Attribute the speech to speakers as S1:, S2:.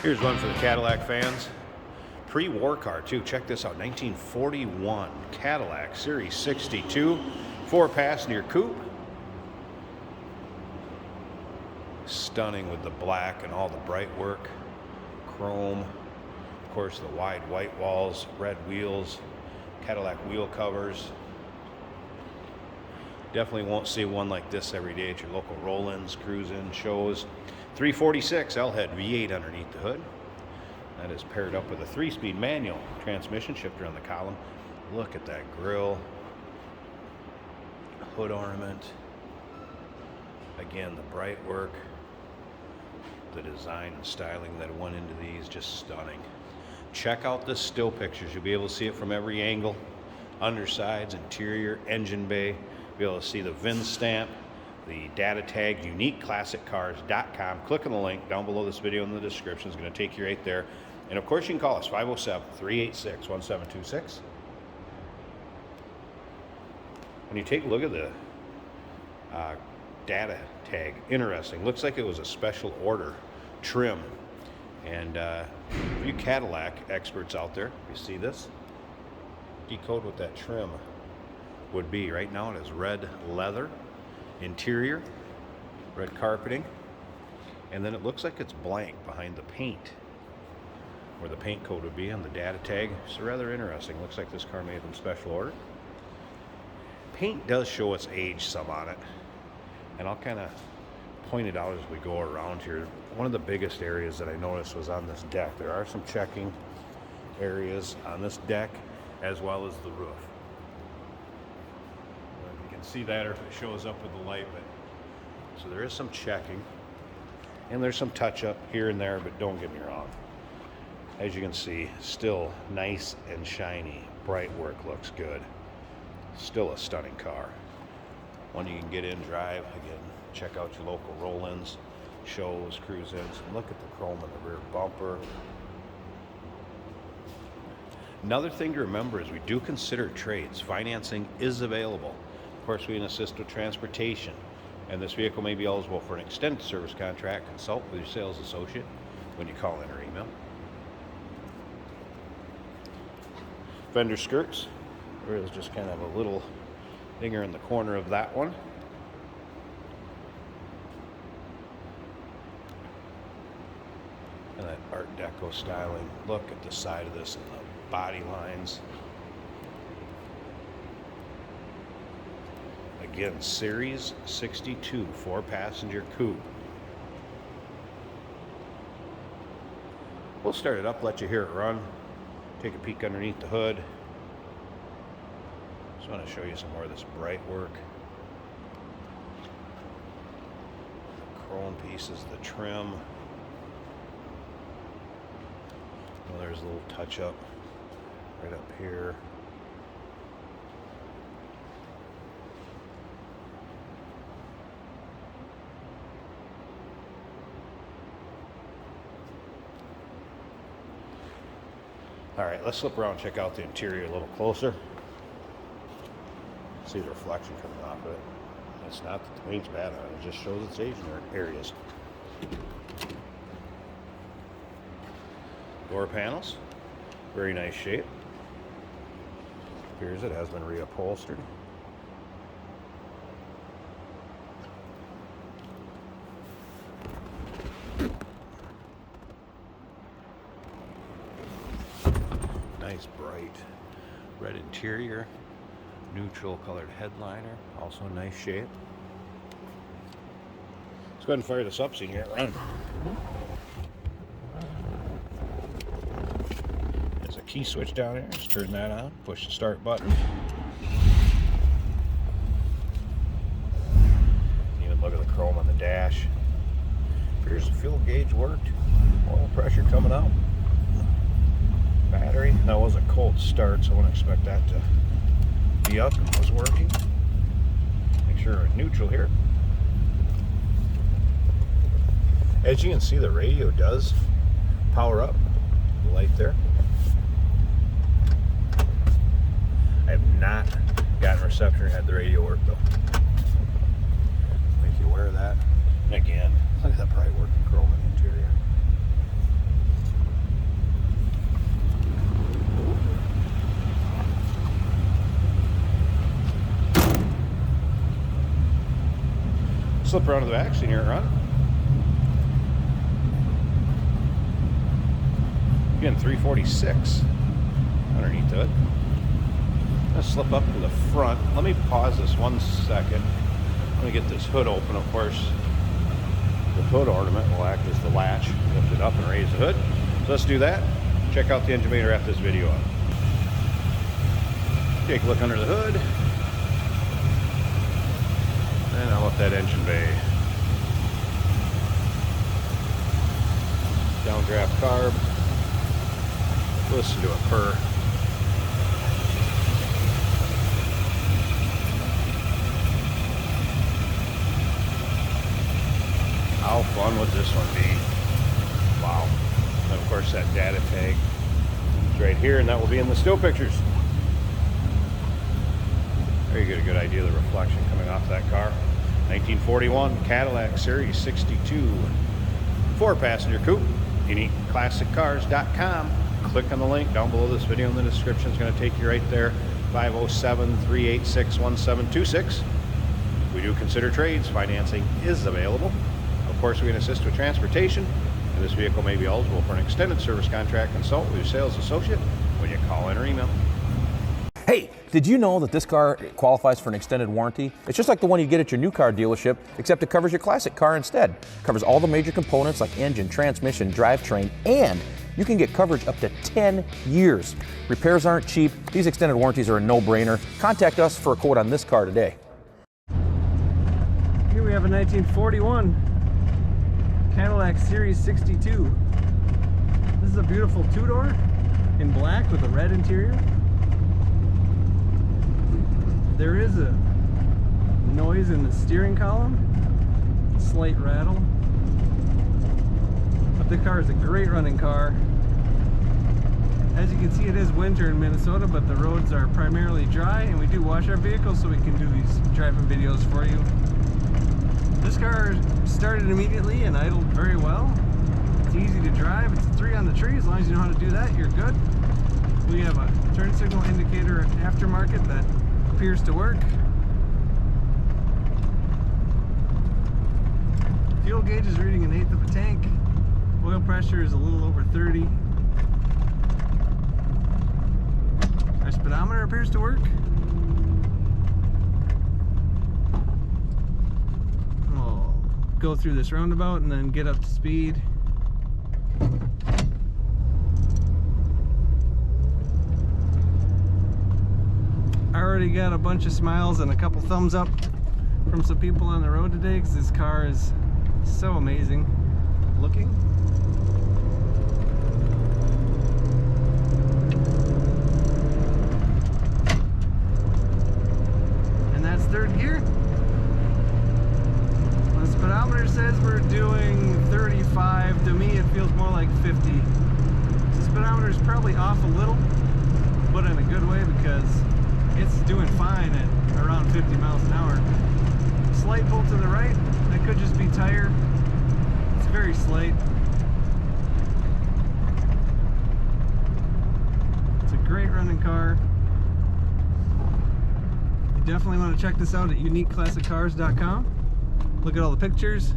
S1: Here's one for the Cadillac fans. Pre-war car too. Check this out. 1941 Cadillac Series 62, 4-passenger coupe. Stunning with the black and all the bright work. Chrome. Of course, the wide white walls, red wheels, Cadillac wheel covers. Definitely won't see one like this every day at your local roll-ins, cruise-in, shows. 346 L-head V8 underneath the hood. That is paired up with a 3-speed manual transmission, shifter on the column. Look at that grille. Hood ornament. Again, the bright work. The design and styling that went into these, just stunning. Check out the still pictures. You'll be able to see it from every angle. Undersides, interior, engine bay. Be able to see the VIN stamp, the data tag, uniqueclassiccars.com. Click on the link down below this video in the description. It's going to take you right there. And of course, you can call us 507-386-1726. When you take a look at the data tag, interesting. Looks like it was a special order trim. And for you Cadillac experts out there, you see this? Decode what that trim would be. Right now it is red leather interior, red carpeting, and then it looks like it's blank behind the paint where the paint code would be on the data tag. So rather interesting. Looks like this car may have been special order. Paint does show its age some on it, and I'll kind of point it out as we go around here. One of the biggest areas that I noticed was on this deck. There are some checking areas on this deck as well as the roof. You can see that, or if it shows up with the light, but so there is some checking and there's some touch up here and there, but don't get me wrong. As you can see, still nice and shiny. Bright work, looks good. Still a stunning car. One you can get in, drive. Again, check out your local roll-ins, shows, cruise-ins, and look at the chrome in the rear bumper. Another thing to remember is we do consider trades. Financing is available. Of course, we can assist with transportation, and this vehicle may be eligible for an extended service contract. Consult with your sales associate when you call in or email. Fender skirts. There is just kind of a little dinger in the corner of that one. And that Art Deco styling. Look at the side of this and the body lines. Again, Series 62, 4-passenger coupe. We'll start it up, let you hear it run. Take a peek underneath the hood. Just want to show you some more of this bright work. Chrome pieces, the trim. Well, there's a little touch up right up here. All right, let's flip around and check out the interior a little closer. See the reflection coming off of it. It's not that the paint's bad on it, it just shows its age in areas. Door panels, very nice shape. Appears it has been reupholstered. Nice bright red interior, neutral colored headliner, also nice shape. Let's go ahead and fire this up so you can get it running. There's a key switch down here. Just turn that on, push the start button. Even look at the chrome on the dash. Here's the fuel gauge worked. Oil pressure coming out. Battery. That was a cold start, so I wouldn't expect that to be up. It was working. Make sure we're in neutral here. As you can see, the radio does power up. The light there. I have not gotten reception or had the radio work though. Make you aware of that. And again, look at that bright working chrome in the interior. Slip around to the back, so you can hear it run. Again, 346 underneath the hood. Let's slip up to the front. Let me pause this 1 second. Let me get this hood open. Of course, the hood ornament will act as the latch. Lift it up and raise the hood. So let's do that. Check out the engine bay wrap this video up. Take a look under the hood. And I'll up that engine bay. Downdraft carb. Listen to it purr. How fun would this one be? Wow. And of course that data tag is right here, and that will be in the still pictures. There you get a good idea of the reflection coming off that car. 1941 Cadillac Series 62 4-passenger coupe. UniqueClassicCars.com. Click on the link down below this video in the description. It's going to take you right there. 507-386-1726. We do consider trades. Financing is available. Of course, we can assist with transportation, and this vehicle may be eligible for an extended service contract. Consult with your sales associate when you call in or email.
S2: Hey, did you know that this car qualifies for an extended warranty? It's just like the one you get at your new car dealership, except it covers your classic car instead. It covers all the major components like engine, transmission, drivetrain, and you can get coverage up to 10 years. Repairs aren't cheap. These extended warranties are a no-brainer. Contact us for a quote on this car today.
S3: Here we have a 1941 Cadillac Series 62. This is a beautiful two-door in black with a red interior. There is a noise in the steering column, slight rattle, but the car is a great running car. As you can see, it is winter in Minnesota, but the roads are primarily dry, and we do wash our vehicles so we can do these driving videos for you. This car started immediately and idled very well. It's easy to drive. It's a 3 on the tree. As long as you know how to do that, you're good. We have a turn signal indicator aftermarket that appears to work. Fuel gauge is reading 1/8 of a tank. Oil pressure is a little over 30. Our speedometer appears to work. We'll go through this roundabout and then get up to speed. I already got a bunch of smiles and a couple thumbs up from some people on the road today because this car is so amazing looking. And that's third gear. The speedometer says we're doing 35. To me it feels more like 50. The speedometer is probably off a little, but in a good way because it's doing fine at around 50 miles an hour. Slight pull to the right, that could just be tire. It's very slight. It's a great running car. You definitely want to check this out at UniqueClassicCars.com. Look at all the pictures.